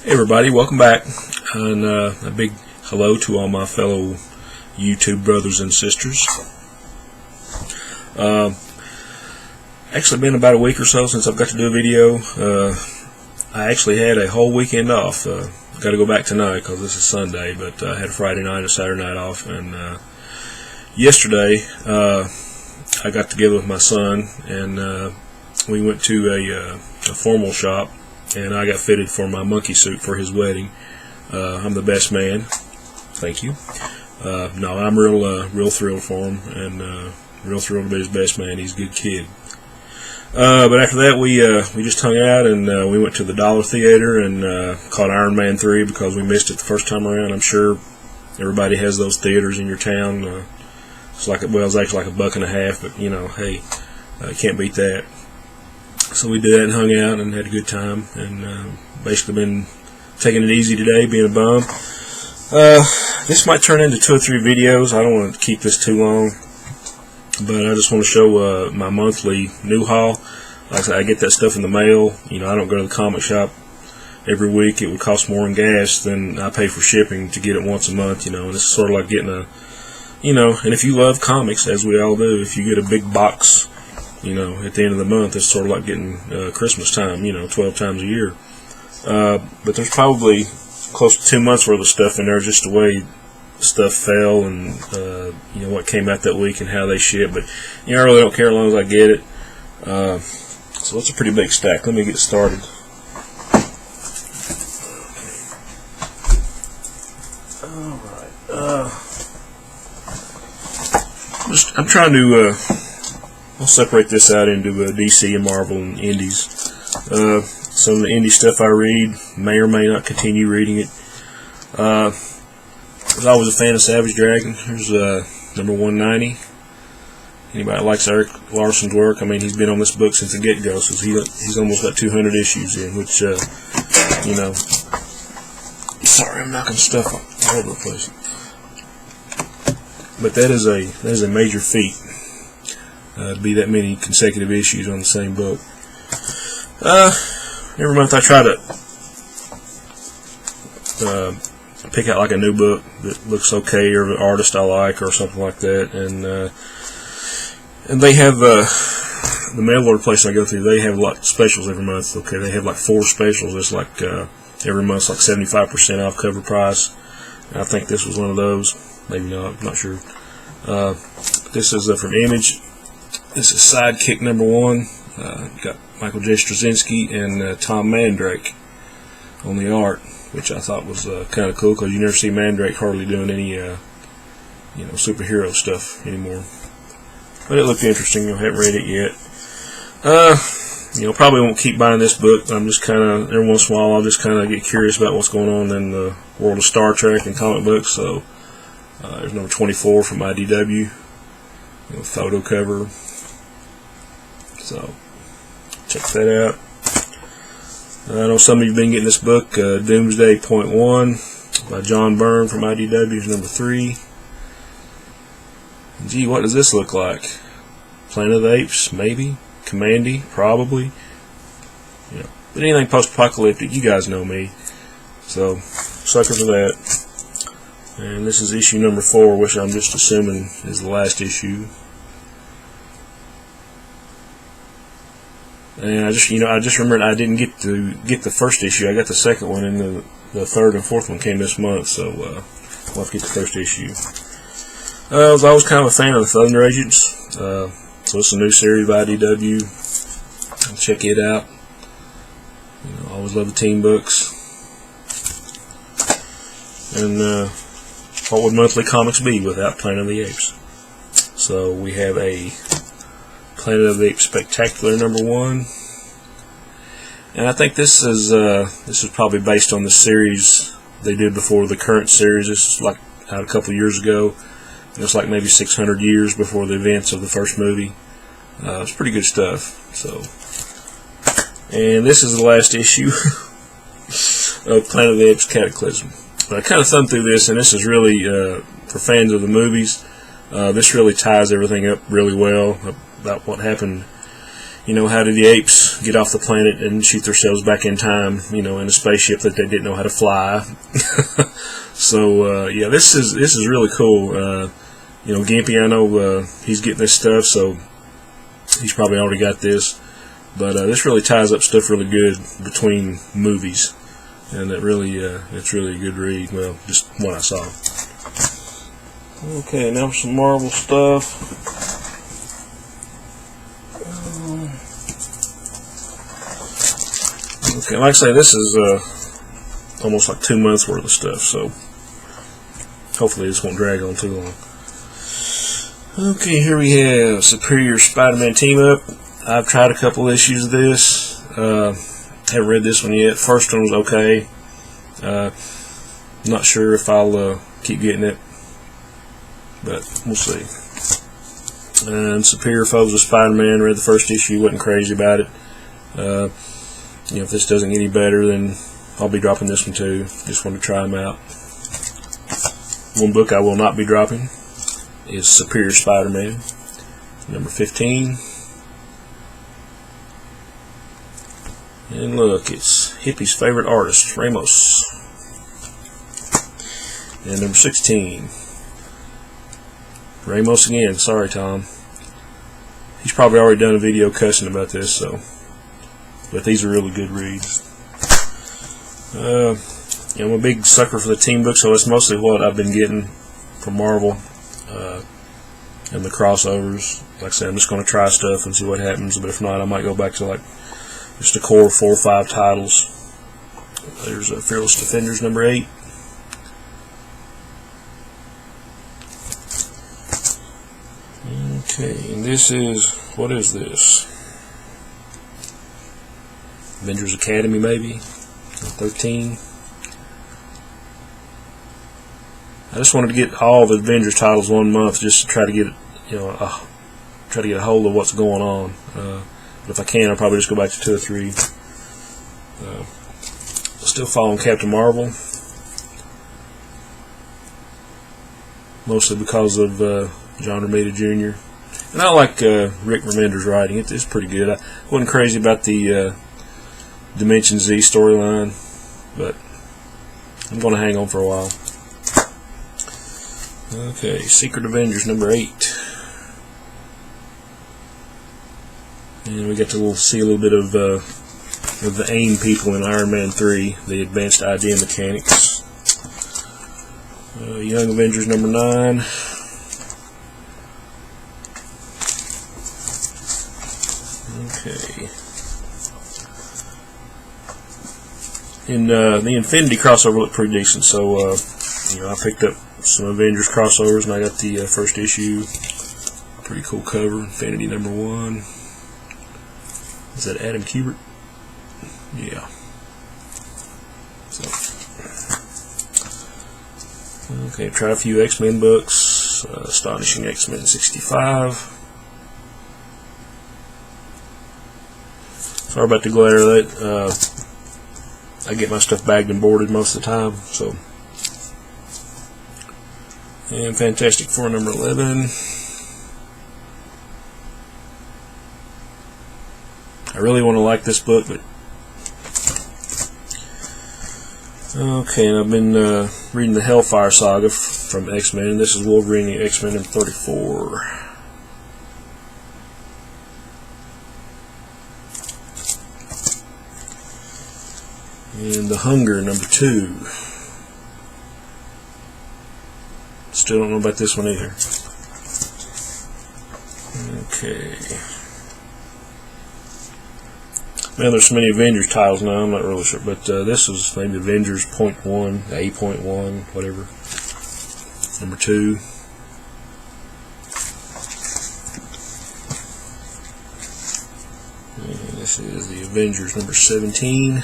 Hey everybody, welcome back, and a big hello to all my fellow YouTube brothers and sisters. Actually been about a week or so since I've got to do a video. I actually had a whole weekend off. Got to go back tonight because this is Sunday, but I had a Friday night and a Saturday night off, and yesterday I got together with my son, and we went to a formal shop, and I got fitted for my monkey suit for his wedding. I'm the best man. Thank you. No, I'm real thrilled for him, and real thrilled to be his best man. He's a good kid. But after that, we just hung out, and we went to the Dollar Theater and caught Iron Man 3 because we missed it the first time around. I'm sure everybody has those theaters in your town. It's like it's actually like $1.50, but you know, hey, can't beat that. So we did that and hung out and had a good time, and basically been taking it easy today, being a bum. This might turn into 2 or 3 videos. I don't want to keep this too long, but I just want to show my monthly new haul. Like I said, I get that stuff in the mail. You know, I don't go to the comic shop every week. It would cost more in gas than I pay for shipping to get it once a month. You know, and it's sort of like getting a, you know, and if you love comics, as we all do, if you get a big box, you know, at the end of the month, it's sort of like getting Christmas time, you know, 12 times a year. But there's probably close to 2 months worth of stuff in there, just the way stuff fell and, you know, what came out that week and how they ship. But, you know, I really don't care as long as I get it. So it's a pretty big stack. Let me get started. Alright. I'm trying to... I'll separate this out into DC and Marvel and indies. Some of the indie stuff I read, may or may not continue reading it. I was always a fan of Savage Dragon. Here's number 190. Anybody that likes Eric Larson's work, I mean, he's been on this book since the get-go, so he's almost got 200 issues in, which, you know... Sorry, I'm knocking stuff all over the place. But that is a major feat. Be that many consecutive issues on the same book. Every month I try to pick out like a new book that looks okay, or an artist I like, or something like that. And they have the mail order place I go through. They have like specials every month. Okay, they have like 4 specials. It's like every month's like 75% off cover price. And I think this was one of those. Maybe not. I'm not sure. This is from Image. This is Sidekick number 1. Got Michael J. Straczynski and Tom Mandrake on the art, which I thought was kind of cool because you never see Mandrake hardly doing any, you know, superhero stuff anymore. But it looked interesting. I haven't read it yet. You know, probably won't keep buying this book. I'm just kind of, every once in a while, I'll just kind of get curious about what's going on in the world of Star Trek and comic books. So there's number 24 from IDW, you know, photo cover. So, check that out. I know some of you have been getting this book, Doomsday .1 by John Byrne from IDW, is number 3. Gee, what does this look like? Planet of the Apes, maybe? Commandy, probably. Yeah. But anything post-apocalyptic, you guys know me. So, sucker for that. And this is issue number 4, which I'm just assuming is the last issue. And I just remembered I didn't get the first issue. I got the second one, and the third and fourth one came this month. So we'll have to get the first issue. I was always kind of a fan of the Thunder Agents. So it's a new series by IDW. Check it out. You know, I always love the team books. And what would monthly comics be without Planet of the Apes? So we have a Planet of the Apes Spectacular number 1, and I think this is probably based on the series they did before the current series. This is like out a couple years ago. It's like maybe 600 years before the events of the first movie. It's pretty good stuff. So, and this is the last issue of Planet of the Apes Cataclysm. But I kind of thumbed through this, and this is really for fans of the movies. This really ties everything up really well about what happened how did the apes get off the planet and shoot themselves back in time, in a spaceship that they didn't know how to fly. So yeah, this is really cool. Gimpy, I know he's getting this stuff, so he's probably already got this. But this really ties up stuff really good between movies, and it's really a good read. Well, just what I saw. Okay, now some Marvel stuff. Okay, like I say, this is almost like 2 months worth of stuff, so hopefully this won't drag on too long. Okay, here we have Superior Spider-Man Team Up. I've tried a couple issues of this. Haven't read this one yet. First one was okay. Not sure if I'll keep getting it, but we'll see. And Superior Foes of Spider-Man, read the first issue, wasn't crazy about it. If this doesn't get any better, then I'll be dropping this one too. Just want to try them out. One book I will not be dropping is Superior Spider-Man, number 15. And look, it's Hippie's favorite artist, Ramos. And number 16. Ramos again. Sorry, Tom. He's probably already done a video cussing about this, so. But these are really good reads. I'm a big sucker for the team book, so that's mostly what I've been getting from Marvel. And the crossovers. Like I said, I'm just going to try stuff and see what happens, but if not, I might go back to like just a core 4 or 5 titles. There's Fearless Defenders number 8. Okay, and this is, what is this? Avengers Academy, maybe? 13. I just wanted to get all the Avengers titles 1 month, just to try to get, try to get a hold of what's going on. But if I can, I'll probably just go back to 2 or 3. Still following Captain Marvel, mostly because of John Romita Jr. And I like Rick Remender's writing. It's pretty good. I wasn't crazy about the Dimension Z storyline, but I'm going to hang on for a while. Okay, Secret Avengers number 8. And we get to see a little bit of the AIM people in Iron Man 3, the Advanced Idea Mechanics. Young Avengers number 9. Okay. And the Infinity crossover looked pretty decent, so I picked up some Avengers crossovers, and I got the first issue. Pretty cool cover. Infinity number 1. Is that Adam Kubert? Yeah. So, okay, try a few X-Men books. Astonishing X-Men 65. Sorry about the glare. I get my stuff bagged and boarded most of the time. So, and Fantastic Four number 11. I really want to like this book, but okay. And I've been reading the Hellfire Saga from X-Men, and this is Wolverine X-Men number 34. And The Hunger number 2. Still don't know about this one either. Okay. Man, there's so many Avengers titles now, I'm not really sure, but this is maybe Avengers .1, A.1, whatever. Number 2. And this is the Avengers number 17.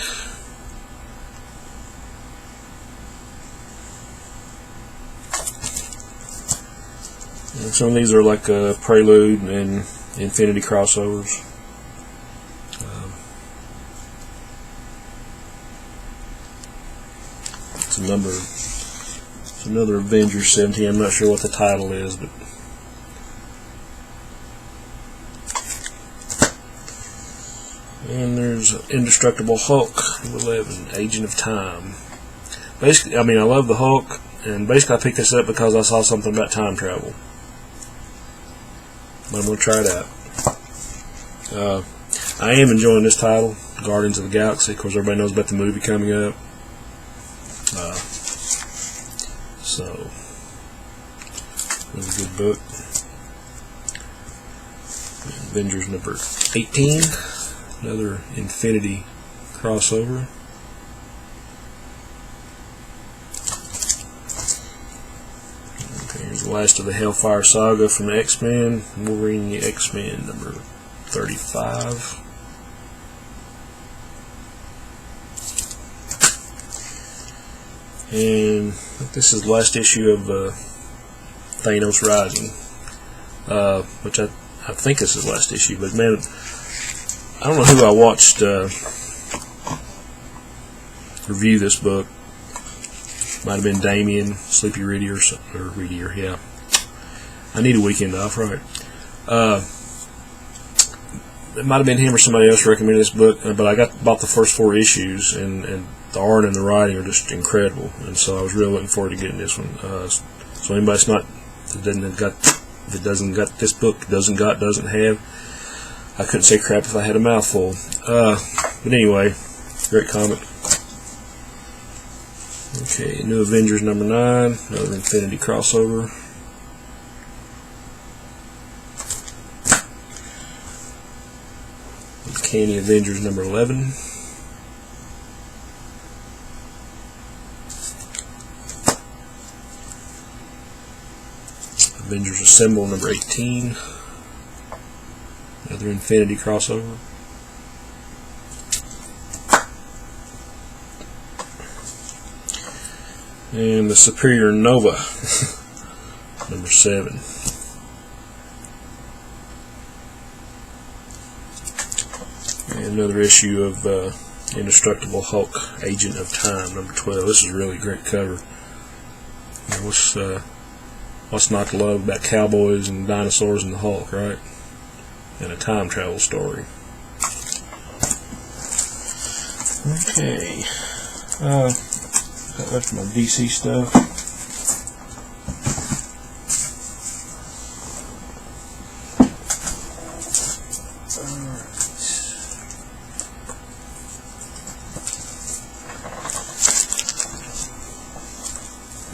And some of these are like Prelude and Infinity crossovers. It's another Avengers 17. I'm not sure what the title is, but And there's Indestructible Hulk, number 11, Agent of Time. Basically, I mean, I love the Hulk, and basically I picked this up because I saw something about time travel. But I'm going to try it out. I am enjoying this title, Guardians of the Galaxy. Of course, everybody knows about the movie coming up. So, really good book. Avengers number 18, another Infinity crossover. Okay, here's the last of the Hellfire Saga from the X-Men, Wolverine the X-Men number 35. And this is the last issue of Thanos Rising, which I think this is the last issue, but man, I don't know who I watched review this book. Might have been Damien, Sleepy Readier, or Readier, yeah. I need a weekend off, right? It might have been him or somebody else recommended this book, but I bought the first 4 issues, and the art and the writing are just incredible, and so I was really looking forward to getting this one. So anybody that doesn't got this book, doesn't have, I couldn't say crap if I had a mouthful. But anyway, great comic. Okay, New Avengers number 9, another Infinity crossover. Uncanny Avengers number 11. Avengers Assemble number 18. Another Infinity crossover. And the Superior Nova number 7. And another issue of Indestructible Hulk, Agent of Time number 12. This is a really great cover. What's not to love about cowboys and dinosaurs and the Hulk, right? And a time travel story. Okay. That's my DC stuff.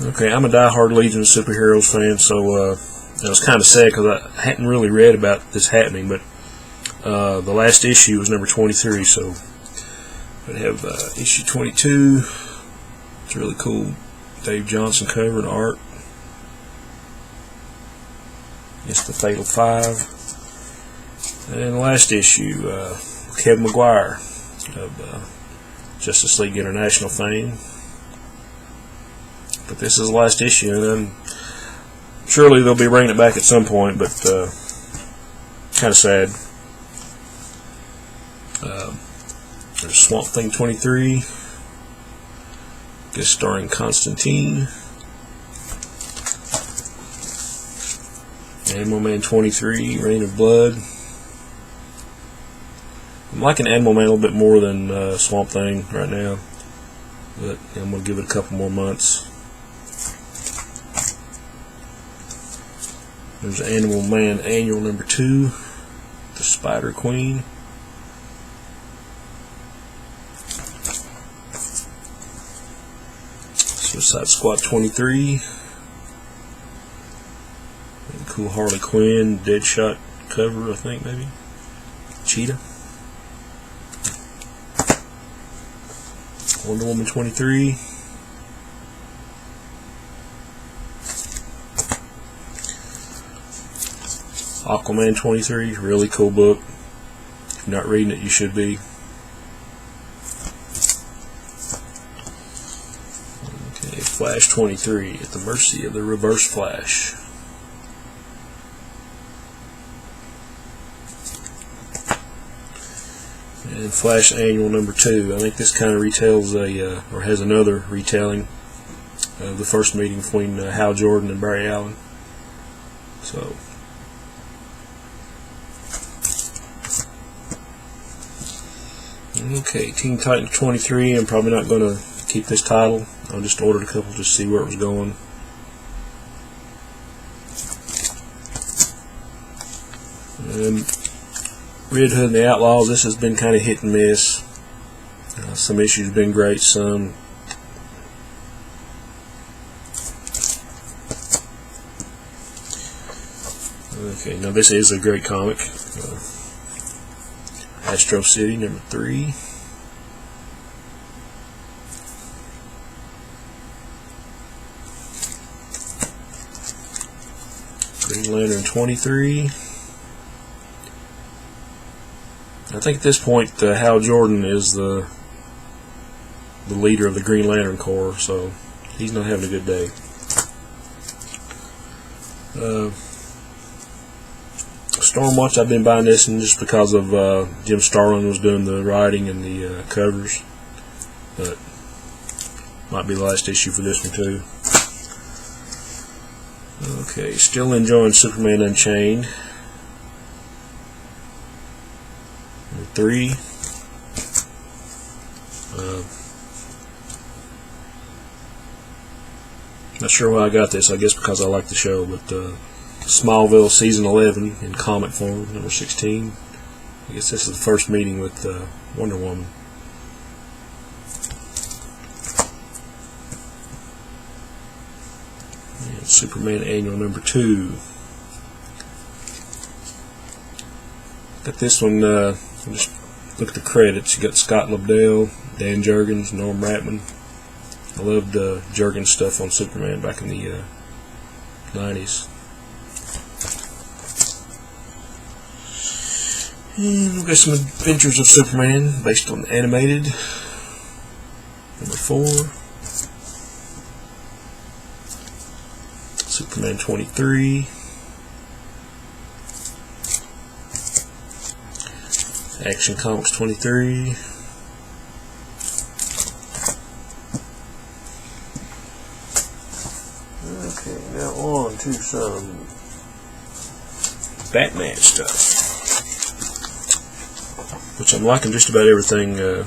Okay, I'm a die-hard Legion of Superheroes fan, so I was kind of sad because I hadn't really read about this happening, but the last issue was number 23, so I have issue 22. It's really cool. Dave Johnson cover and art. It's the Fatal 5. And the last issue, Kevin Maguire of Justice League International fame. But this is the last issue, and then surely they'll be bringing it back at some point, but kind of sad. There's Swamp Thing 23, guest starring Constantine. Animal Man 23, Reign of Blood. I'm liking Animal Man a little bit more than Swamp Thing right now, but I'm going to give it a couple more months. There's Animal Man Annual number 2, the Spider Queen. Suicide Squad 23. Cool Harley Quinn, Deadshot cover, I think, maybe. Cheetah. Wonder Woman 23. Aquaman 23, really cool book. If you're not reading it, you should be. Okay, Flash 23, At the Mercy of the Reverse Flash. And Flash Annual number 2. I think this kind of retells or has another retelling of the first meeting between Hal Jordan and Barry Allen. So. Okay, Teen Titans 23. I'm probably not going to keep this title. I just ordered a couple just to see where it was going. Red Hood and the Outlaws. This has been kind of hit and miss. Some issues have been great, some. Okay, now this is a great comic. Astro City #3. Green Lantern 23. I think at this point Hal Jordan is the leader of the Green Lantern Corps, so he's not having a good day. Stormwatch, I've been buying this one just because of Jim Starlin was doing the writing and the covers, but might be the last issue for this one too. Okay, still enjoying Superman Unchained #3. Not sure why I got this. I guess because I like the show, but Smallville season 11 in comic form, #16. I guess this is the first meeting with Wonder Woman. And Superman Annual #2. Got this one. Just look at the credits. You got Scott Lobdell, Dan Jurgens, Norm Ratman. I loved Jurgens stuff on Superman back in the 90s. And we've got some Adventures of Superman based on animated #4. Superman 23. Action Comics 23. Okay, now on to some Batman stuff, which I'm liking just about everything they're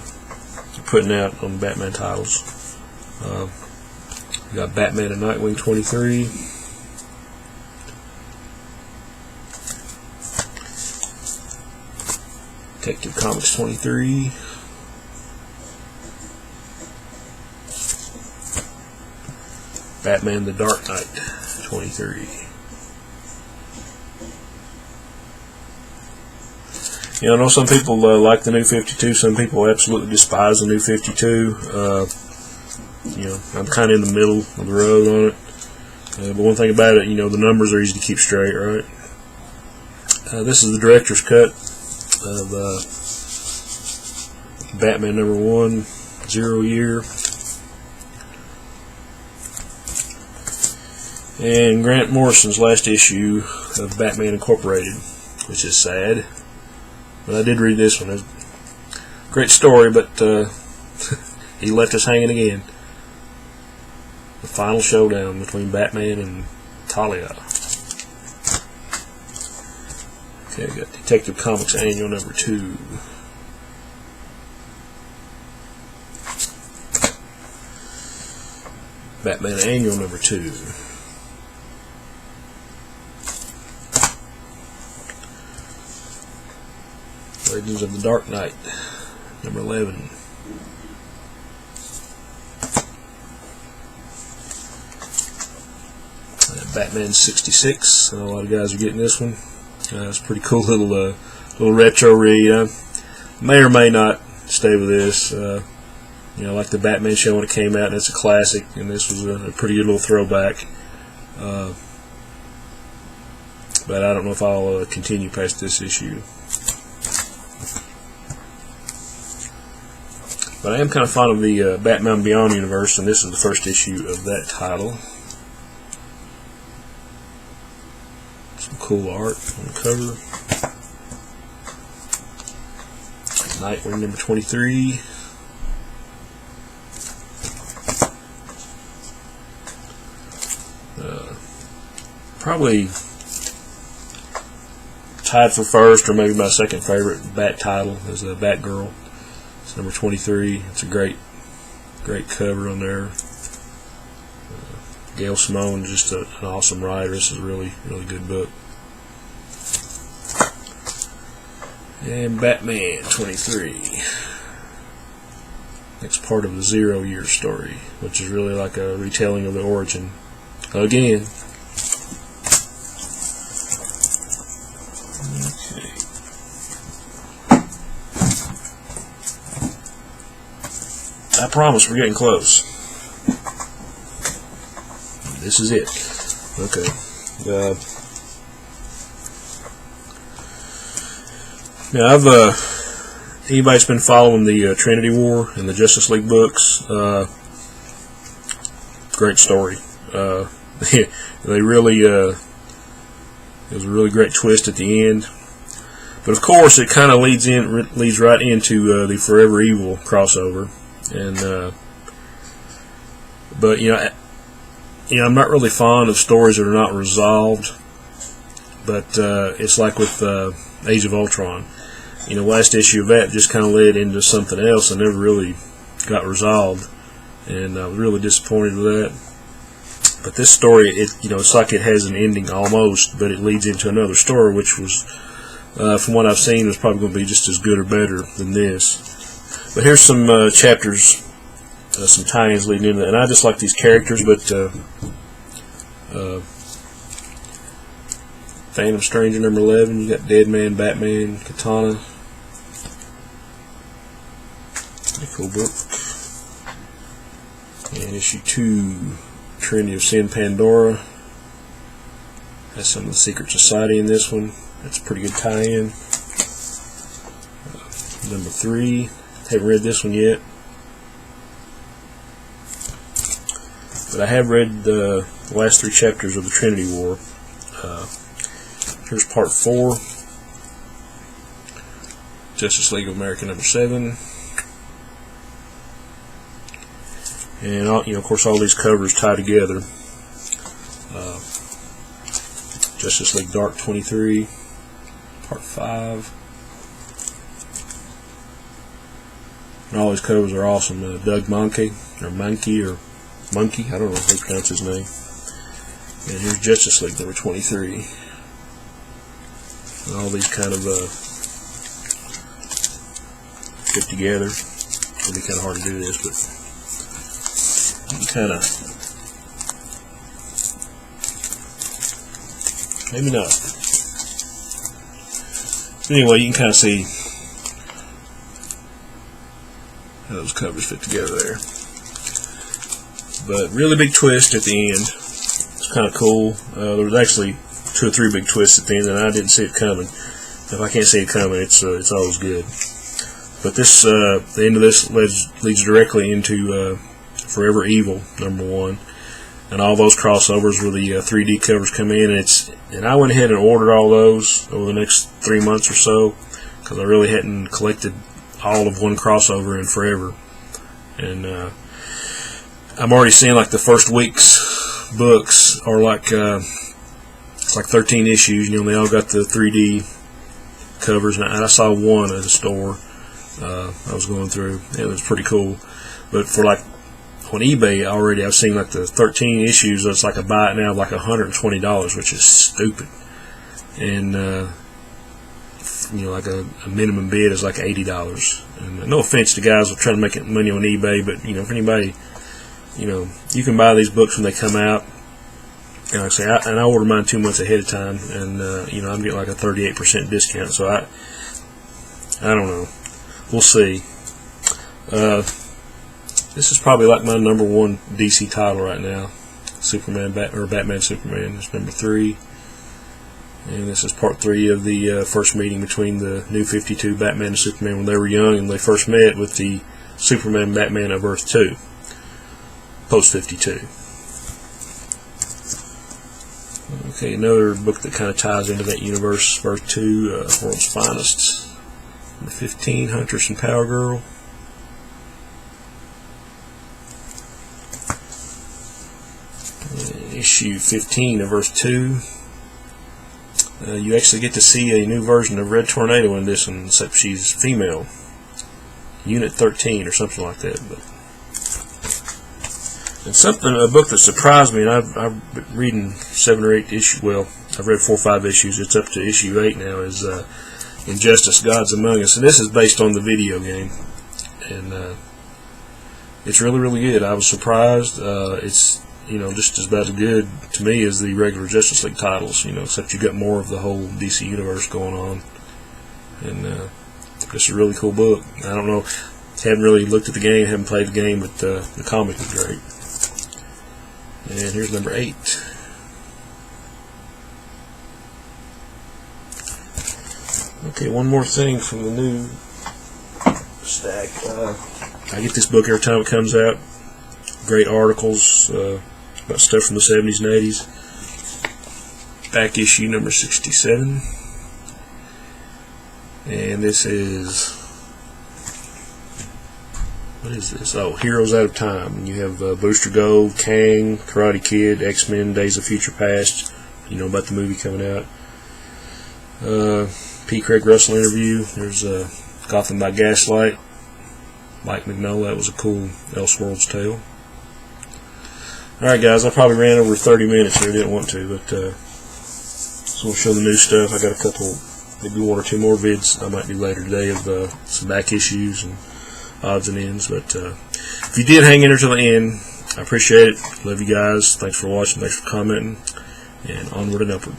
putting out on Batman titles. We got Batman and Nightwing 23. Detective Comics 23. Batman the Dark Knight 23. You know, I know some people like the New 52. Some people absolutely despise the New 52. You know, I'm kind of in the middle of the road on it. But one thing about it, you know, the numbers are easy to keep straight, right? This is the director's cut of Batman #1, 0 year. And Grant Morrison's last issue of Batman Incorporated, which is sad. But I did read this one. It's a great story, but he left us hanging again. The final showdown between Batman and Talia. Okay, I got Detective Comics Annual #2. Batman Annual #2. Legends of the Dark Knight #11. Batman 66. I know a lot of guys are getting this one. It's a pretty cool little retro read. I may or may not stay with this. You know, like the Batman show when it came out, and it's a classic, and this was a pretty good little throwback. But I don't know if I'll continue past this issue. But I am kind of fond of the Batman Beyond universe, and this is the first issue of that title. Some cool art on the cover. Nightwing #23. Probably tied for first, or maybe my second favorite Bat title is Batgirl. It's number 23. It's a great cover on there. Gail Simone, just an awesome writer. This is a really good book. And Batman 23. It's part of the 0 Year story, which is really like a retelling of the origin again. Okay. I promise we're getting close. This is it. Okay. Now anybody's been following the Trinity War and the Justice League books, great story. They really, it was a really great twist at the end. But of course, it kind of leads right into the Forever Evil crossover, and but I'm not really fond of stories that are not resolved. But it's like with Age of Ultron. Last issue of that just kind of led into something else and never really got resolved, and I was really disappointed with that. But this story, it's like it has an ending almost, but it leads into another story, which was, from what I've seen, is probably going to be just as good or better than this. But here's some chapters, some tie-ins leading into that, and I just like these characters, but Phantom Stranger number 11, you got Deadman, Batman, Katana. Pretty cool book. And issue 2, Trinity of Sin, Pandora. Has some of the Secret Society in this one. That's a pretty good tie-in. Number 3, haven't read this one yet, but I have read the last 3 chapters of the Trinity War. Here's part 4, Justice League of America number 7, and of course all these covers tie together. Justice League Dark 23, part 5, and all these covers are awesome. Doug Monkey, I don't know how to pronounce his name. And here's Justice League number 23. And all these kind of fit together. It'll be kind of hard to do this, but you can kind of, maybe not. Anyway, you can kind of see how those covers fit together there. But really big twist at the end. It's kind of cool. There was actually 2 or 3 big twists at the end, and I didn't see it coming. If I can't see it coming, it's always good. But this, the end of this leads directly into Forever Evil number 1, and all those crossovers where the 3D covers come in. And I went ahead and ordered all those over the next 3 months or so, because I really hadn't collected all of one crossover in forever. And I'm already seeing like the first week's books are like it's like 13 issues. They all got the 3D covers, and I saw one at a store I was going through. It was pretty cool. But for like on eBay already, I've seen like the 13 issues. It's like a buy it now of like $120, which is stupid. And like a minimum bid is like $80. And no offense to guys who try to make money on eBay, but if anybody, you can buy these books when they come out. And like I say, I order mine 2 months ahead of time, and I'm getting like a 38% discount. So I don't know. We'll see. This is probably like my number 1 DC title right now. Batman Superman. It's number 3. And this is part 3 of the first meeting between the New 52 Batman and Superman when they were young, and they first met with the Superman Batman of Earth 2, post 52. Okay, another book that kind of ties into that universe, Earth 2, World's Finest. Number 15, Huntress and Power Girl. Issue 15 of Earth 2. You actually get to see a new version of Red Tornado in this one, except she's female. Unit 13 or something like that. But it's a book that surprised me, and I've been reading 7 or 8 issues. Well, I've read 4 or 5 issues. It's up to issue 8 now. Is Injustice: Gods Among Us, and this is based on the video game, and it's really, really good. I was surprised. It's just as about as good to me as the regular Justice League titles. Except you got more of the whole DC universe going on, and it's a really cool book. I don't know. Haven't really looked at the game. Haven't played the game, but the comic is great. And here's number 8. Okay, one more thing from the new stack. I get this book every time it comes out. Great articles about stuff from the 70s and 80s. Back issue number 67. And this is... what is this? Oh, Heroes Out of Time. And you have Booster Gold, Kang, Karate Kid, X-Men, Days of Future Past. About the movie coming out. P. Craig Russell interview. There's Gotham by Gaslight. Mike Mignola. That was a cool Elseworlds tale. Alright guys, I probably ran over 30 minutes here. I didn't want to, but so we'll show the new stuff. I got a couple, maybe 1 or 2 more vids I might do later today of some back issues and odds and ends. But if you did hang in there till the end, I appreciate it. Love you guys. Thanks for watching. Thanks for commenting. And onward and upward.